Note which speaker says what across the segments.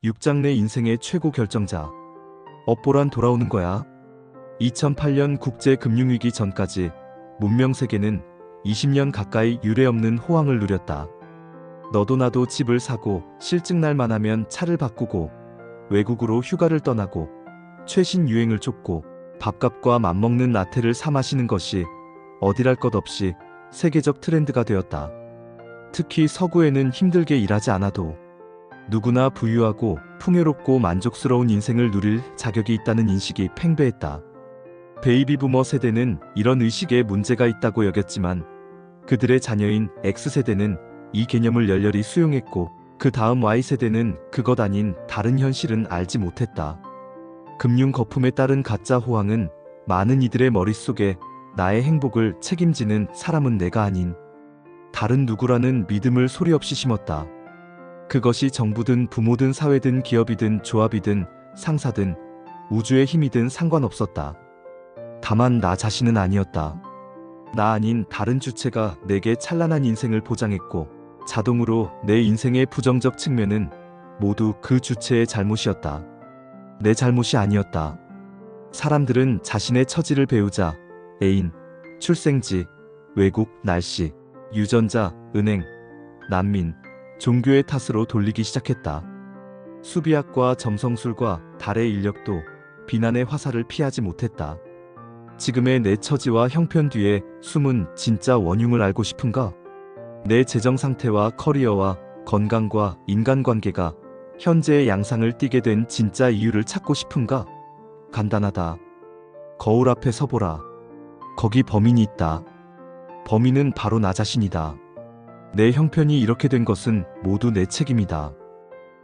Speaker 1: 6장 내 인생의 최고 결정자. 업보란 돌아오는 거야. 2008년 국제금융위기 전까지 문명 세계는 20년 가까이 유례없는 호황을 누렸다. 너도 나도 집을 사고 실증날만 하면 차를 바꾸고 외국으로 휴가를 떠나고 최신 유행을 쫓고 밥값과 맞먹는 라테를 사 마시는 것이 어디랄 것 없이 세계적 트렌드가 되었다. 특히 서구에는 힘들게 일하지 않아도 누구나 부유하고 풍요롭고 만족스러운 인생을 누릴 자격이 있다는 인식이 팽배했다. 베이비 부머 세대는 이런 의식에 문제가 있다고 여겼지만 그들의 자녀인 X세대는 이 개념을 열렬히 수용했고 그 다음 Y세대는 그것 아닌 다른 현실은 알지 못했다. 금융 거품에 따른 가짜 호황은 많은 이들의 머릿속에 나의 행복을 책임지는 사람은 내가 아닌 다른 누구라는 믿음을 소리 없이 심었다. 그것이 정부든 부모든 사회든 기업이든 조합이든 상사든 우주의 힘이든 상관없었다. 다만 나 자신은 아니었다. 나 아닌 다른 주체가 내게 찬란한 인생을 보장했고 자동으로 내 인생의 부정적 측면은 모두 그 주체의 잘못이었다. 내 잘못이 아니었다. 사람들은 자신의 처지를 배우자, 애인, 출생지, 외국, 날씨, 유전자, 은행, 난민, 종교의 탓으로 돌리기 시작했다. 수비학과 점성술과 달의 인력도 비난의 화살을 피하지 못했다. 지금의 내 처지와 형편 뒤에 숨은 진짜 원흉을 알고 싶은가? 내 재정 상태와 커리어와 건강과 인간관계가 현재의 양상을 띠게 된 진짜 이유를 찾고 싶은가? 간단하다. 거울 앞에 서보라. 거기 범인이 있다. 범인은 바로 나 자신이다. 내 형편이 이렇게 된 것은 모두 내 책임이다.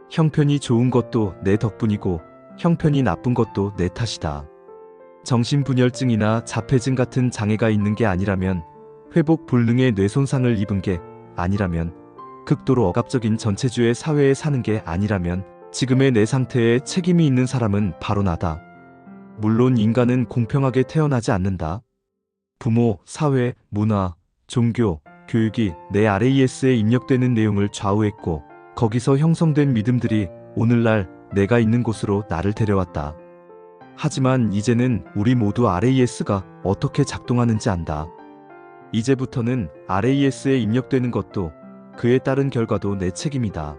Speaker 1: 형편이 좋은 것도 내 덕분이고 형편이 나쁜 것도 내 탓이다. 정신분열증이나 자폐증 같은 장애가 있는 게 아니라면, 회복 불능의 뇌손상을 입은 게 아니라면, 극도로 억압적인 전체주의 사회에 사는 게 아니라면 지금의 내 상태에 책임이 있는 사람은 바로 나다. 물론 인간은 공평하게 태어나지 않는다. 부모, 사회, 문화, 종교, 교육이 내 RAS에 입력되는 내용을 좌우했고 거기서 형성된 믿음들이 오늘날 내가 있는 곳으로 나를 데려왔다. 하지만 이제는 우리 모두 RAS가 어떻게 작동하는지 안다. 이제부터는 RAS에 입력되는 것도 그에 따른 결과도 내 책임이다.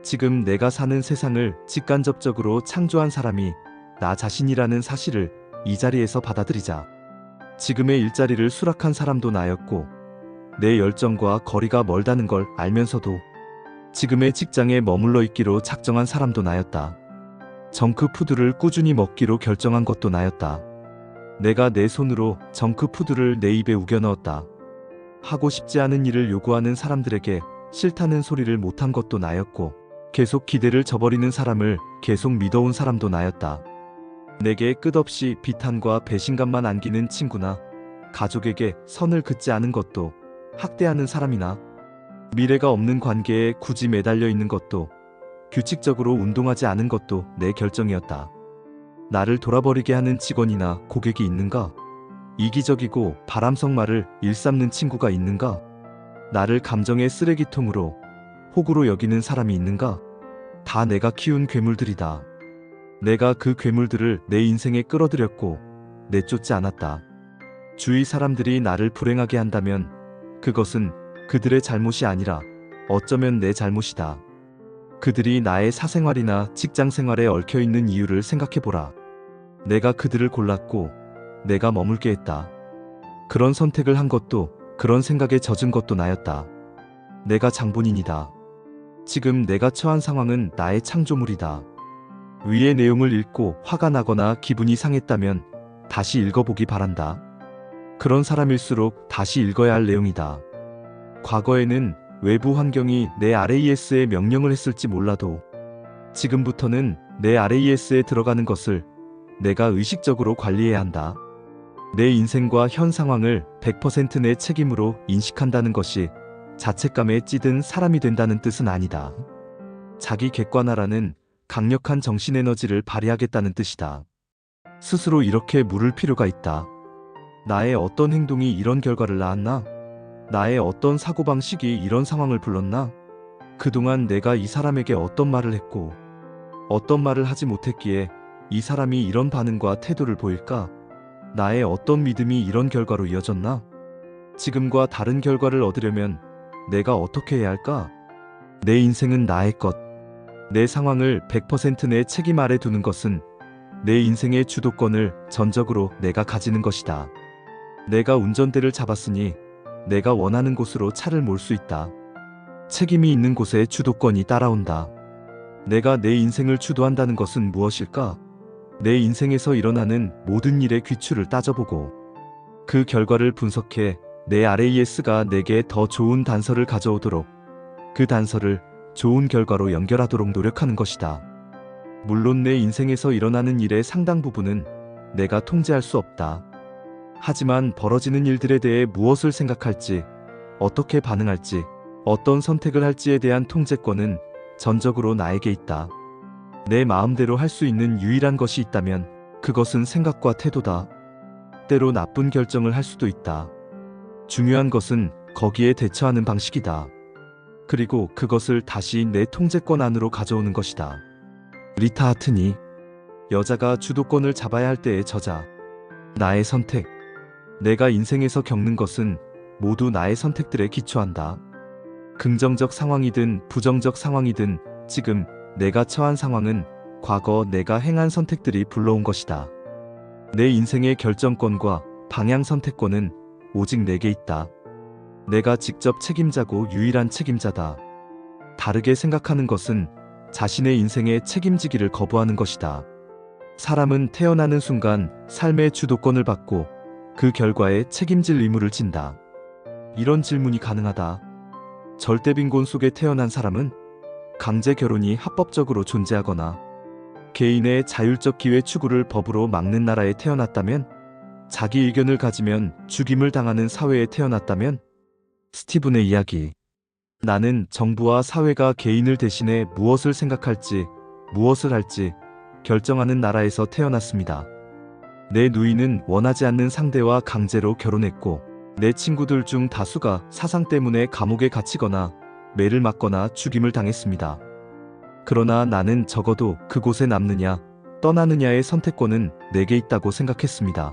Speaker 1: 지금 내가 사는 세상을 직간접적으로 창조한 사람이 나 자신이라는 사실을 이 자리에서 받아들이자. 지금의 일자리를 수락한 사람도 나였고 내 열정과 거리가 멀다는 걸 알면서도 지금의 직장에 머물러 있기로 작정한 사람도 나였다. 정크푸드를 꾸준히 먹기로 결정한 것도 나였다. 내가 내 손으로 정크푸드를 내 입에 우겨 넣었다. 하고 싶지 않은 일을 요구하는 사람들에게 싫다는 소리를 못한 것도 나였고 계속 기대를 저버리는 사람을 계속 믿어온 사람도 나였다. 내게 끝없이 비탄과 배신감만 안기는 친구나 가족에게 선을 긋지 않은 것도, 학대하는 사람이나 미래가 없는 관계에 굳이 매달려 있는 것도, 규칙적으로 운동하지 않은 것도 내 결정이었다. 나를 돌아버리게 하는 직원이나 고객이 있는가? 이기적이고 바람성 말을 일삼는 친구가 있는가? 나를 감정의 쓰레기통으로, 호구로 여기는 사람이 있는가? 다 내가 키운 괴물들이다. 내가 그 괴물들을 내 인생에 끌어들였고 내쫓지 않았다. 주위 사람들이 나를 불행하게 한다면 그것은 그들의 잘못이 아니라 어쩌면 내 잘못이다. 그들이 나의 사생활이나 직장생활에 얽혀있는 이유를 생각해보라. 내가 그들을 골랐고 내가 머물게 했다. 그런 선택을 한 것도, 그런 생각에 젖은 것도 나였다. 내가 장본인이다. 지금 내가 처한 상황은 나의 창조물이다. 위의 내용을 읽고 화가 나거나 기분이 상했다면 다시 읽어보기 바란다. 그런 사람일수록 다시 읽어야 할 내용이다. 과거에는 외부 환경이 내 RAS에 명령을 했을지 몰라도 지금부터는 내 RAS에 들어가는 것을 내가 의식적으로 관리해야 한다. 내 인생과 현 상황을 100% 내 책임으로 인식한다는 것이 자책감에 찌든 사람이 된다는 뜻은 아니다. 자기 객관화라는 강력한 정신에너지를 발휘하겠다는 뜻이다. 스스로 이렇게 물을 필요가 있다. 나의 어떤 행동이 이런 결과를 낳았나? 나의 어떤 사고방식이 이런 상황을 불렀나? 그동안 내가 이 사람에게 어떤 말을 했고 어떤 말을 하지 못했기에 이 사람이 이런 반응과 태도를 보일까? 나의 어떤 믿음이 이런 결과로 이어졌나? 지금과 다른 결과를 얻으려면 내가 어떻게 해야 할까? 내 인생은 나의 것. 내 상황을 100% 내 책임 아래 두는 것은 내 인생의 주도권을 전적으로 내가 가지는 것이다. 내가 운전대를 잡았으니 내가 원하는 곳으로 차를 몰 수 있다. 책임이 있는 곳에 주도권이 따라온다. 내가 내 인생을 주도한다는 것은 무엇일까? 내 인생에서 일어나는 모든 일의 귀추를 따져보고 그 결과를 분석해 내 RAS가 내게 더 좋은 단서를 가져오도록 그 단서를 좋은 결과로 연결하도록 노력하는 것이다. 물론 내 인생에서 일어나는 일의 상당 부분은 내가 통제할 수 없다. 하지만 벌어지는 일들에 대해 무엇을 생각할지, 어떻게 반응할지, 어떤 선택을 할지에 대한 통제권은 전적으로 나에게 있다. 내 마음대로 할 수 있는 유일한 것이 있다면 그것은 생각과 태도다. 때로 나쁜 결정을 할 수도 있다. 중요한 것은 거기에 대처하는 방식이다. 그리고 그것을 다시 내 통제권 안으로 가져오는 것이다. 리타 하트니, 여자가 주도권을 잡아야 할 때의 저자. 나의 선택. 내가 인생에서 겪는 것은 모두 나의 선택들에 기초한다. 긍정적 상황이든 부정적 상황이든 지금 내가 처한 상황은 과거 내가 행한 선택들이 불러온 것이다. 내 인생의 결정권과 방향 선택권은 오직 내게 있다. 내가 직접 책임자고 유일한 책임자다. 다르게 생각하는 것은 자신의 인생에 책임지기를 거부하는 것이다. 사람은 태어나는 순간 삶의 주도권을 받고 그 결과에 책임질 의무를 진다. 이런 질문이 가능하다. 절대 빈곤 속에 태어난 사람은 강제 결혼이 합법적으로 존재하거나 개인의 자율적 기회 추구를 법으로 막는 나라에 태어났다면, 자기 의견을 가지면 죽임을 당하는 사회에 태어났다면, 스티븐의 이야기. 나는 정부와 사회가 개인을 대신해 무엇을 생각할지, 무엇을 할지 결정하는 나라에서 태어났습니다. 내 누이는 원하지 않는 상대와 강제로 결혼했고, 내 친구들 중 다수가 사상 때문에 감옥에 갇히거나 매를 맞거나 죽임을 당했습니다. 그러나 나는 적어도 그곳에 남느냐, 떠나느냐의 선택권은 내게 있다고 생각했습니다.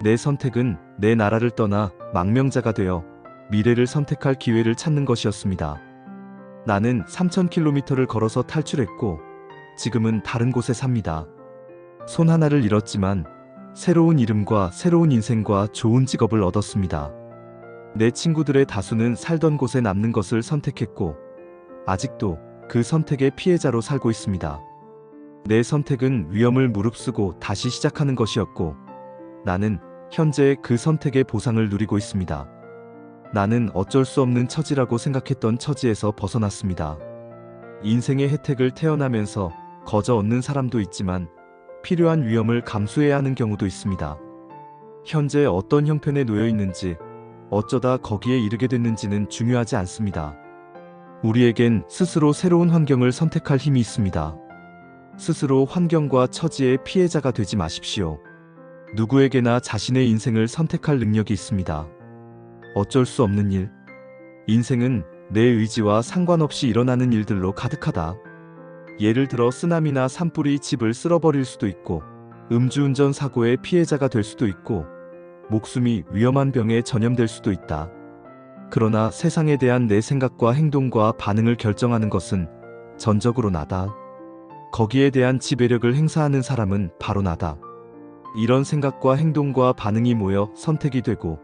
Speaker 1: 내 선택은 내 나라를 떠나 망명자가 되어 미래를 선택할 기회를 찾는 것이었습니다. 나는 3000km를 걸어서 탈출했고, 지금은 다른 곳에 삽니다. 손 하나를 잃었지만 새로운 이름과 새로운 인생과 좋은 직업을 얻었습니다. 내 친구들의 다수는 살던 곳에 남는 것을 선택했고, 아직도 그 선택의 피해자로 살고 있습니다. 내 선택은 위험을 무릅쓰고 다시 시작하는 것이었고, 나는 현재 그 선택의 보상을 누리고 있습니다. 나는 어쩔 수 없는 처지라고 생각했던 처지에서 벗어났습니다. 인생의 혜택을 태어나면서 거저 얻는 사람도 있지만 필요한 위험을 감수해야 하는 경우도 있습니다. 현재 어떤 형편에 놓여 있는지, 어쩌다 거기에 이르게 됐는지는 중요하지 않습니다. 우리에겐 스스로 새로운 환경을 선택할 힘이 있습니다. 스스로 환경과 처지의 피해자가 되지 마십시오. 누구에게나 자신의 인생을 선택할 능력이 있습니다. 어쩔 수 없는 일. 인생은 내 의지와 상관없이 일어나는 일들로 가득하다. 예를 들어 쓰나미나 산불이 집을 쓸어버릴 수도 있고, 음주운전 사고의 피해자가 될 수도 있고, 목숨이 위험한 병에 전염될 수도 있다. 그러나 세상에 대한 내 생각과 행동과 반응을 결정하는 것은 전적으로 나다. 거기에 대한 지배력을 행사하는 사람은 바로 나다. 이런 생각과 행동과 반응이 모여 선택이 되고,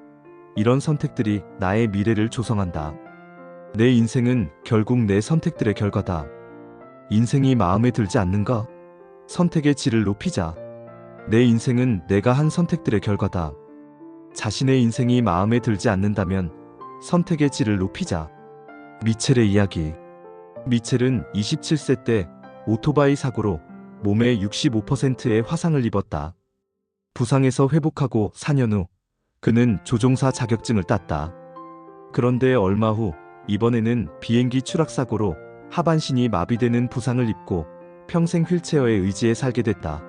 Speaker 1: 이런 선택들이 나의 미래를 조성한다. 내 인생은 결국 내 선택들의 결과다. 인생이 마음에 들지 않는가? 선택의 질을 높이자. 내 인생은 내가 한 선택들의 결과다. 자신의 인생이 마음에 들지 않는다면 선택의 질을 높이자. 미첼의 이야기. 미첼은 27세 때 오토바이 사고로 몸의 65%의 화상을 입었다. 부상에서 회복하고 4년 후 그는 조종사 자격증을 땄다. 그런데 얼마 후 이번에는 비행기 추락 사고로 하반신이 마비되는 부상을 입고 평생 휠체어에 의지해 살게 됐다.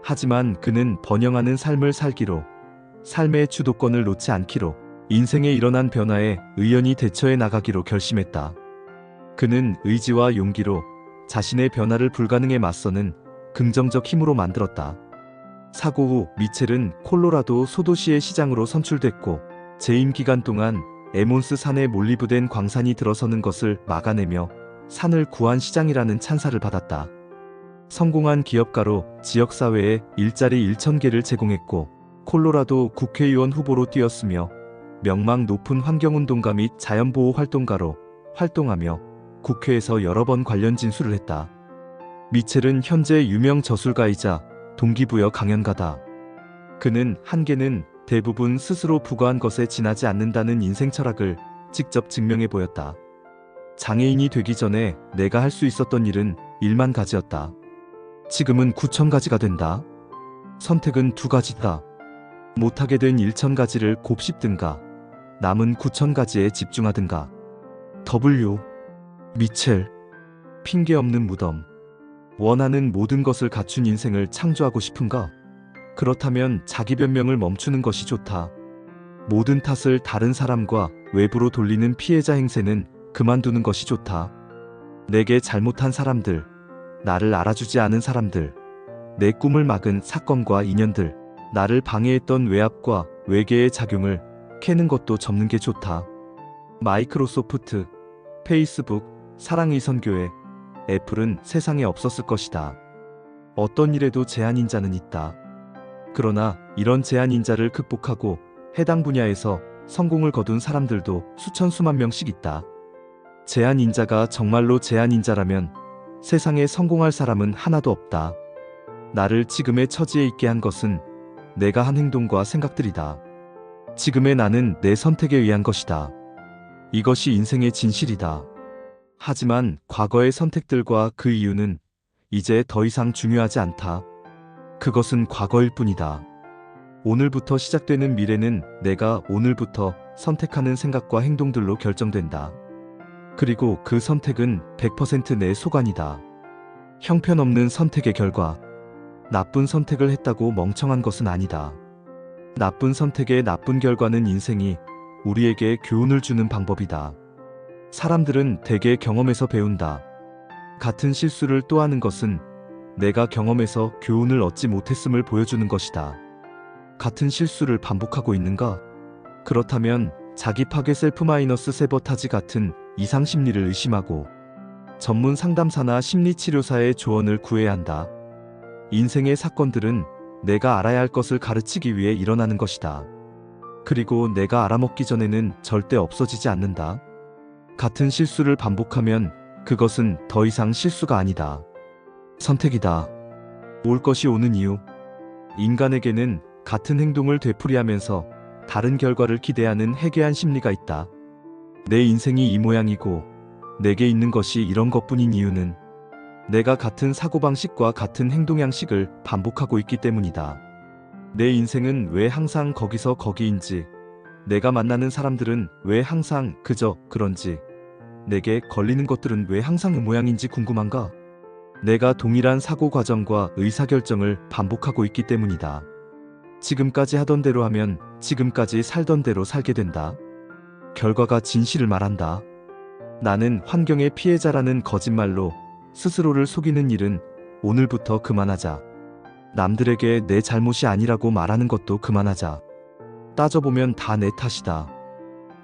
Speaker 1: 하지만 그는 번영하는 삶을 살기로, 삶의 주도권을 놓지 않기로, 인생에 일어난 변화에 의연히 대처해 나가기로 결심했다. 그는 의지와 용기로 자신의 변화를 불가능에 맞서는 긍정적 힘으로 만들었다. 사고 후 미첼은 콜로라도 소도시의 시장으로 선출됐고 재임 기간 동안 에몬스 산에 몰리브된 광산이 들어서는 것을 막아내며 산을 구한 시장이라는 찬사를 받았다. 성공한 기업가로 지역사회에 일자리 1,000개를 제공했고 콜로라도 국회의원 후보로 뛰었으며 명망 높은 환경운동가 및 자연보호 활동가로 활동하며 국회에서 여러 번 관련 진술을 했다. 미첼은 현재 유명 저술가이자 동기부여 강연가다. 그는 한계는 대부분 스스로 부과한 것에 지나지 않는다는 인생 철학을 직접 증명해 보였다. 장애인이 되기 전에 내가 할 수 있었던 일은 1만 가지였다. 지금은 9,000가지가 된다. 선택은 2가지다. 못하게 된 1,000가지를 곱씹든가 남은 9,000가지에 집중하든가. W. 미첼. 핑계 없는 무덤. 원하는 모든 것을 갖춘 인생을 창조하고 싶은가? 그렇다면 자기 변명을 멈추는 것이 좋다. 모든 탓을 다른 사람과 외부로 돌리는 피해자 행세는 그만두는 것이 좋다. 내게 잘못한 사람들, 나를 알아주지 않은 사람들, 내 꿈을 막은 사건과 인연들, 나를 방해했던 외압과 외계의 작용을 캐는 것도 접는 게 좋다. 마이크로소프트, 페이스북, 사랑의 선교회, 애플은 세상에 없었을 것이다. 어떤 일에도 제한인자는 있다. 그러나 이런 제한인자를 극복하고 해당 분야에서 성공을 거둔 사람들도 수천 수만 명씩 있다. 제한인자가 정말로 제한인자라면 세상에 성공할 사람은 하나도 없다. 나를 지금의 처지에 있게 한 것은 내가 한 행동과 생각들이다. 지금의 나는 내 선택에 의한 것이다. 이것이 인생의 진실이다. 하지만 과거의 선택들과 그 이유는 이제 더 이상 중요하지 않다. 그것은 과거일 뿐이다. 오늘부터 시작되는 미래는 내가 오늘부터 선택하는 생각과 행동들로 결정된다. 그리고 그 선택은 100% 내 소관이다. 형편없는 선택의 결과. 나쁜 선택을 했다고 멍청한 것은 아니다. 나쁜 선택의 나쁜 결과는 인생이 우리에게 교훈을 주는 방법이다. 사람들은 대개 경험에서 배운다. 같은 실수를 또 하는 것은 내가 경험에서 교훈을 얻지 못했음을 보여주는 것이다. 같은 실수를 반복하고 있는가? 그렇다면 자기 파괴 셀프-세버타지 같은 이상 심리를 의심하고 전문 상담사나 심리치료사의 조언을 구해야 한다. 인생의 사건들은 내가 알아야 할 것을 가르치기 위해 일어나는 것이다. 그리고 내가 알아먹기 전에는 절대 없어지지 않는다. 같은 실수를 반복하면 그것은 더 이상 실수가 아니다. 선택이다. 올 것이 오는 이유. 인간에게는 같은 행동을 되풀이하면서 다른 결과를 기대하는 해괴한 심리가 있다. 내 인생이 이 모양이고 내게 있는 것이 이런 것뿐인 이유는 내가 같은 사고방식과 같은 행동 양식을 반복하고 있기 때문이다. 내 인생은 왜 항상 거기서 거기인지, 내가 만나는 사람들은 왜 항상 그저 그런지, 내게 걸리는 것들은 왜 항상 그 모양인지 궁금한가? 내가 동일한 사고 과정과 의사결정을 반복하고 있기 때문이다. 지금까지 하던 대로 하면 지금까지 살던 대로 살게 된다. 결과가 진실을 말한다. 나는 환경의 피해자라는 거짓말로 스스로를 속이는 일은 오늘부터 그만하자. 남들에게 내 잘못이 아니라고 말하는 것도 그만하자. 따져보면 다 내 탓이다.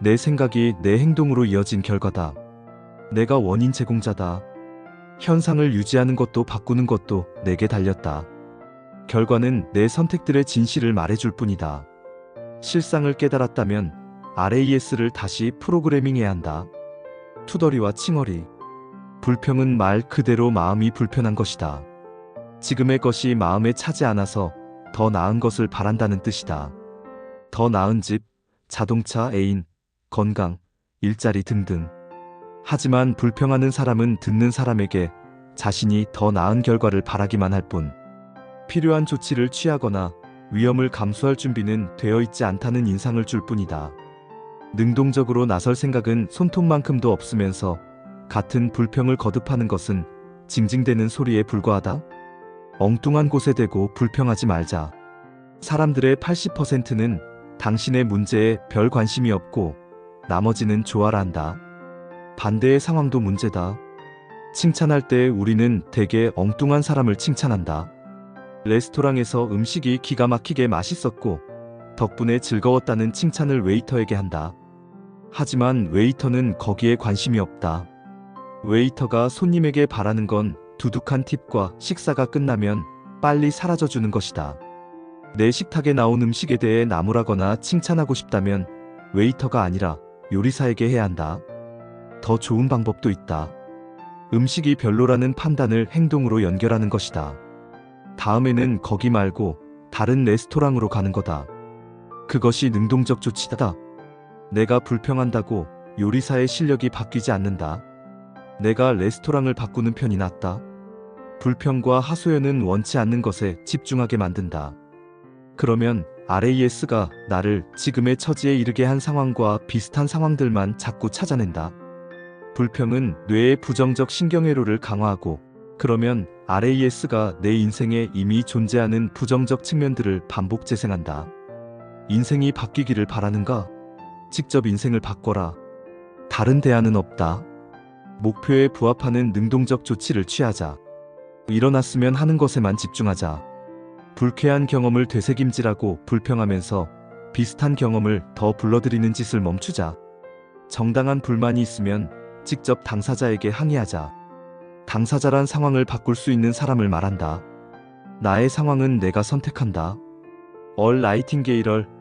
Speaker 1: 내 생각이 내 행동으로 이어진 결과다. 내가 원인 제공자다. 현상을 유지하는 것도 바꾸는 것도 내게 달렸다. 결과는 내 선택들의 진실을 말해줄 뿐이다. 실상을 깨달았다면 RAS를 다시 프로그래밍해야 한다. 투덜이와 칭얼이. 불평은 말 그대로 마음이 불편한 것이다. 지금의 것이 마음에 차지 않아서 더 나은 것을 바란다는 뜻이다. 더 나은 집, 자동차, 애인, 건강, 일자리 등등. 하지만 불평하는 사람은 듣는 사람에게 자신이 더 나은 결과를 바라기만 할 뿐, 필요한 조치를 취하거나 위험을 감수할 준비는 되어 있지 않다는 인상을 줄 뿐이다. 능동적으로 나설 생각은 손톱만큼도 없으면서 같은 불평을 거듭하는 것은 징징대는 소리에 불과하다. 엉뚱한 곳에 대고 불평하지 말자. 사람들의 80%는 당신의 문제에 별 관심이 없고 나머지는 좋아라 한다. 반대의 상황도 문제다. 칭찬할 때 우리는 되게 엉뚱한 사람을 칭찬한다. 레스토랑에서 음식이 기가 막히게 맛있었고 덕분에 즐거웠다는 칭찬을 웨이터에게 한다. 하지만 웨이터는 거기에 관심이 없다. 웨이터가 손님에게 바라는 건 두둑한 팁과 식사가 끝나면 빨리 사라져주는 것이다. 내 식탁에 나온 음식에 대해 나무라거나 칭찬하고 싶다면 웨이터가 아니라 요리사에게 해야 한다. 더 좋은 방법도 있다. 음식이 별로라는 판단을 행동으로 연결하는 것이다. 다음에는 거기 말고 다른 레스토랑으로 가는 거다. 그것이 능동적 조치다. 내가 불평한다고 요리사의 실력이 바뀌지 않는다. 내가 레스토랑을 바꾸는 편이 낫다. 불평과 하소연은 원치 않는 것에 집중하게 만든다. 그러면 RAS가 나를 지금의 처지에 이르게 한 상황과 비슷한 상황들만 자꾸 찾아낸다. 불평은 뇌의 부정적 신경회로를 강화하고 그러면 RAS가 내 인생에 이미 존재하는 부정적 측면들을 반복 재생한다. 인생이 바뀌기를 바라는가? 직접 인생을 바꿔라. 다른 대안은 없다. 목표에 부합하는 능동적 조치를 취하자. 일어났으면 하는 것에만 집중하자. 불쾌한 경험을 되새김질하고 불평하면서 비슷한 경험을 더 불러들이는 짓을 멈추자. 정당한 불만이 있으면 직접 당사자에게 항의하자. 당사자란 상황을 바꿀 수 있는 사람을 말한다. 나의 상황은 내가 선택한다.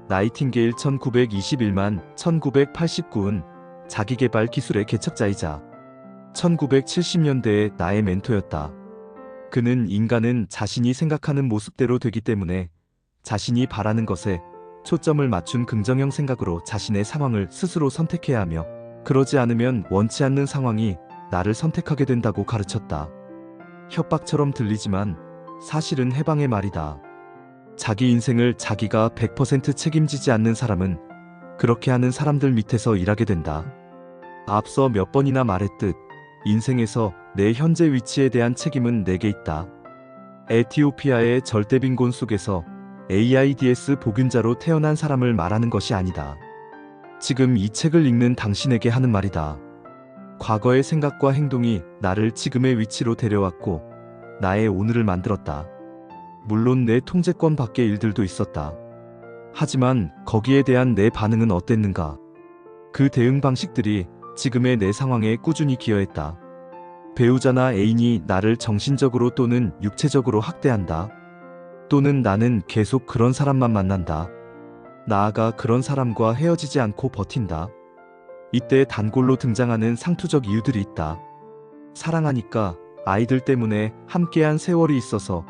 Speaker 1: 나이팅게일 1921만 1989은 자기계발 기술의 개척자이자 1970년대의 나의 멘토였다. 그는 인간은 자신이 생각하는 모습대로 되기 때문에 자신이 바라는 것에 초점을 맞춘 긍정형 생각으로 자신의 상황을 스스로 선택해야 하며 그러지 않으면 원치 않는 상황이 나를 선택하게 된다고 가르쳤다. 협박처럼 들리지만 사실은 해방의 말이다. 자기 인생을 자기가 100% 책임지지 않는 사람은 그렇게 하는 사람들 밑에서 일하게 된다. 앞서 몇 번이나 말했듯 인생에서 내 현재 위치에 대한 책임은 내게 있다. 에티오피아의 절대빈곤 속에서 AIDS 복균자로 태어난 사람을 말하는 것이 아니다. 지금 이 책을 읽는 당신에게 하는 말이다. 과거의 생각과 행동이 나를 지금의 위치로 데려왔고 나의 오늘을 만들었다. 물론 내 통제권 밖의 일들도 있었다. 하지만 거기에 대한 내 반응은 어땠는가? 그 대응 방식들이 지금의 내 상황에 꾸준히 기여했다. 배우자나 애인이 나를 정신적으로 또는 육체적으로 학대한다. 또는 나는 계속 그런 사람만 만난다. 나아가 그런 사람과 헤어지지 않고 버틴다. 이때 단골로 등장하는 상투적 이유들이 있다. 사랑하니까, 아이들 때문에 함께한 세월이 있어서,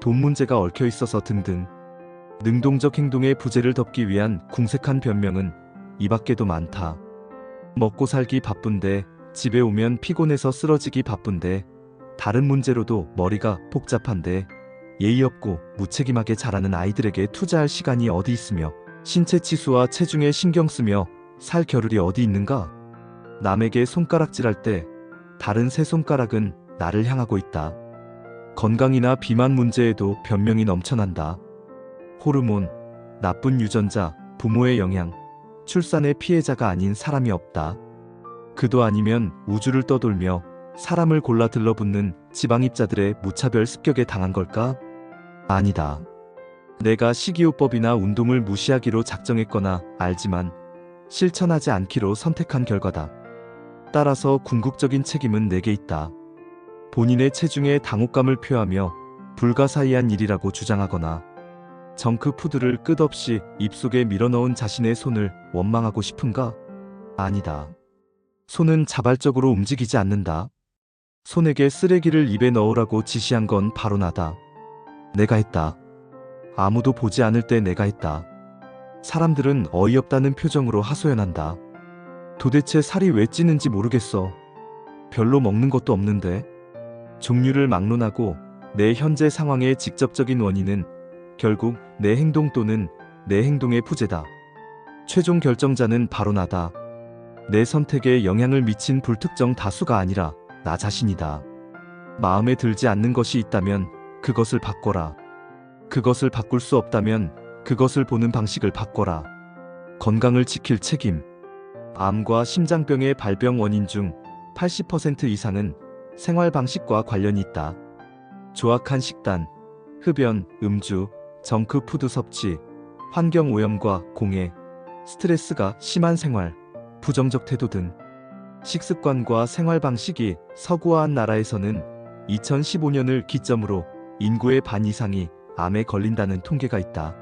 Speaker 1: 돈 문제가 얽혀 있어서 등등. 능동적 행동의 부재를 덮기 위한 궁색한 변명은 이 밖에도 많다. 먹고 살기 바쁜데, 집에 오면 피곤해서 쓰러지기 바쁜데, 다른 문제로도 머리가 복잡한데, 예의 없고 무책임하게 자라는 아이들에게 투자할 시간이 어디 있으며, 신체 치수와 체중에 신경 쓰며 살 겨를이 어디 있는가? 남에게 손가락질할 때 다른 세 손가락은 나를 향하고 있다. 건강이나 비만 문제에도 변명이 넘쳐난다. 호르몬, 나쁜 유전자, 부모의 영향, 출산의 피해자가 아닌 사람이 없다. 그도 아니면 우주를 떠돌며 사람을 골라 들러붙는 지방입자들의 무차별 습격에 당한 걸까? 아니다. 내가 식이요법이나 운동을 무시하기로 작정했거나 알지만 실천하지 않기로 선택한 결과다. 따라서 궁극적인 책임은 내게 있다. 본인의 체중에 당혹감을 표하며 불가사의한 일이라고 주장하거나 정크푸드를 끝없이 입속에 밀어넣은 자신의 손을 원망하고 싶은가? 아니다. 손은 자발적으로 움직이지 않는다. 손에게 쓰레기를 입에 넣으라고 지시한 건 바로 나다. 내가 했다. 아무도 보지 않을 때 내가 했다. 사람들은 어이없다는 표정으로 하소연한다. 도대체 살이 왜 찌는지 모르겠어. 별로 먹는 것도 없는데. 종류를 막론하고 내 현재 상황의 직접적인 원인은 결국 내 행동 또는 내 행동의 부재다. 최종 결정자는 바로 나다. 내 선택에 영향을 미친 불특정 다수가 아니라 나 자신이다. 마음에 들지 않는 것이 있다면 그것을 바꿔라. 그것을 바꿀 수 없다면 그것을 보는 방식을 바꿔라. 건강을 지킬 책임. 암과 심장병의 발병 원인 중 80% 이상은 생활 방식과 관련이 있다. 조악한 식단, 흡연, 음주, 정크푸드 섭취, 환경 오염과 공해, 스트레스가 심한 생활, 부정적 태도 등 식습관과 생활 방식이 서구화한 나라에서는 2015년을 기점으로 인구의 반 이상이 암에 걸린다는 통계가 있다.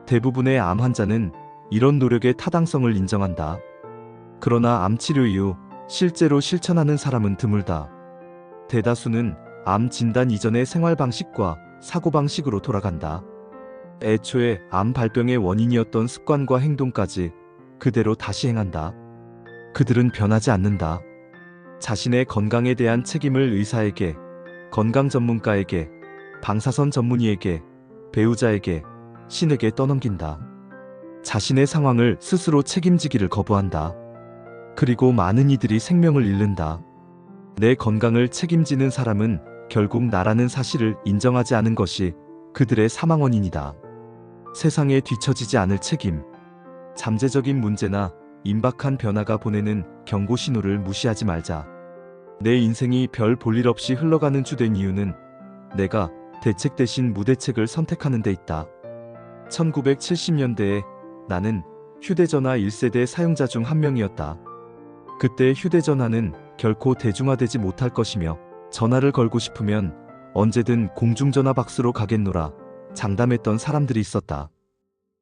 Speaker 1: 대부분의 암 환자는 이런 노력의 타당성을 인정한다. 그러나 암 치료 이후 실제로 실천하는 사람은 드물다. 대다수는 암 진단 이전의 생활 방식과 사고 방식으로 돌아간다. 애초에 암 발병의 원인이었던 습관과 행동까지 그대로 다시 행한다. 그들은 변하지 않는다. 자신의 건강에 대한 책임을 의사에게, 건강 전문가에게, 방사선 전문의에게, 배우자에게, 신에게 떠넘긴다. 자신의 상황을 스스로 책임지기를 거부한다. 그리고 많은 이들이 생명을 잃는다. 내 건강을 책임지는 사람은 결국 나라는 사실을 인정하지 않은 것이 그들의 사망 원인이다. 세상에 뒤처지지 않을 책임. 잠재적인 문제나 임박한 변화가 보내는 경고 신호를 무시하지 말자. 내 인생이 별 볼일 없이 흘러가는 주된 이유는 내가 대책 대신 무대책을 선택하는 데 있다. 1970년대에 나는 휴대전화 1세대 사용자 중 한 명이었다. 그때 휴대전화는 결코 대중화되지 못할 것이며 전화를 걸고 싶으면 언제든 공중전화 박스로 가겠노라 장담했던 사람들이 있었다.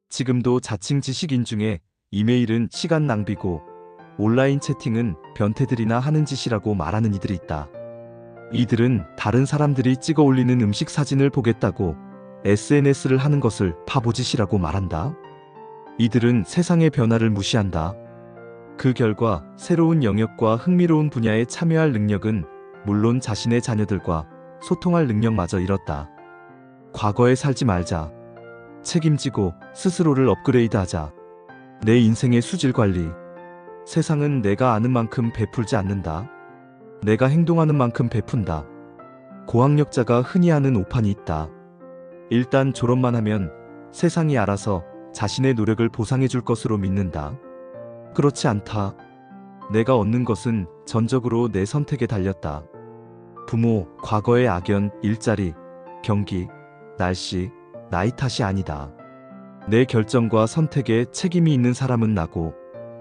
Speaker 1: 지금도 자칭 지식인 중에 이메일은 시간 낭비고 온라인 채팅은 변태들이나 하는 짓이라고 말하는 이들이 있다. 이들은 다른 사람들이 찍어 올리는 음식 사진을 보겠다고 SNS를 하는 것을 바보짓이라고 말한다. 이들은 세상의 변화를 무시한다. 그 결과 새로운 영역과 흥미로운 분야에 참여할 능력은 물론 자신의 자녀들과 소통할 능력마저 잃었다. 과거에 살지 말자. 책임지고 스스로를 업그레이드하자. 내 인생의 수질 관리. 세상은 내가 아는 만큼 베풀지 않는다. 내가 행동하는 만큼 베푼다. 고학력자가 흔히 하는 오판이 있다. 일단 졸업만 하면 세상이 알아서 자신의 노력을 보상해 줄 것으로 믿는다. 그렇지 않다. 내가 얻는 것은 전적으로 내 선택에 달렸다. 부모, 과거의 악연, 일자리, 경기, 날씨, 나이 탓이 아니다. 내 결정과 선택에 책임이 있는 사람은 나고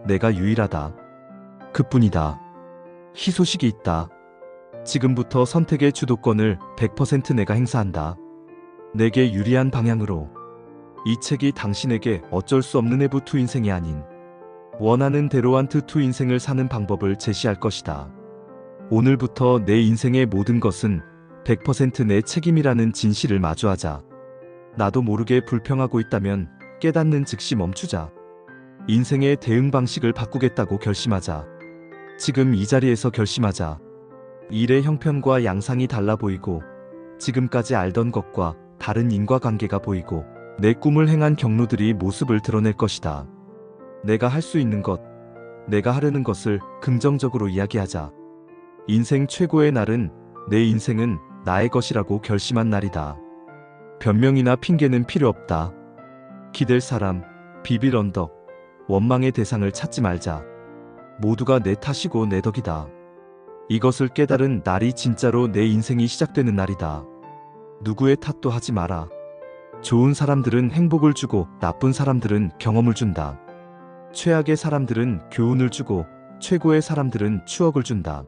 Speaker 1: 내가 유일하다. 그뿐이다. 희소식이 있다. 지금부터 선택의 주도권을 100% 내가 행사한다. 내게 유리한 방향으로. 이 책이 당신에게 어쩔 수 없는 해부2 인생이 아닌 원하는 대로 한트2 인생을 사는 방법을 제시할 것이다. 오늘부터 내 인생의 모든 것은 100% 내 책임이라는 진실을 마주하자. 나도 모르게 불평하고 있다면 깨닫는 즉시 멈추자. 인생의 대응 방식을 바꾸겠다고 결심하자. 지금 이 자리에서 결심하자. 일의 형편과 양상이 달라 보이고 지금까지 알던 것과 다른 인과관계가 보이고 내 꿈을 행한 경로들이 모습을 드러낼 것이다. 내가 할 수 있는 것, 내가 하려는 것을 긍정적으로 이야기하자. 인생 최고의 날은 내 인생은 나의 것이라고 결심한 날이다. 변명이나 핑계는 필요 없다. 기댈 사람, 비빌 언덕, 원망의 대상을 찾지 말자. 모두가 내 탓이고 내 덕이다. 이것을 깨달은 날이 진짜로 내 인생이 시작되는 날이다. 누구의 탓도 하지 마라. 좋은 사람들은 행복을 주고 나쁜 사람들은 경험을 준다. 최악의 사람들은 교훈을 주고 최고의 사람들은 추억을 준다.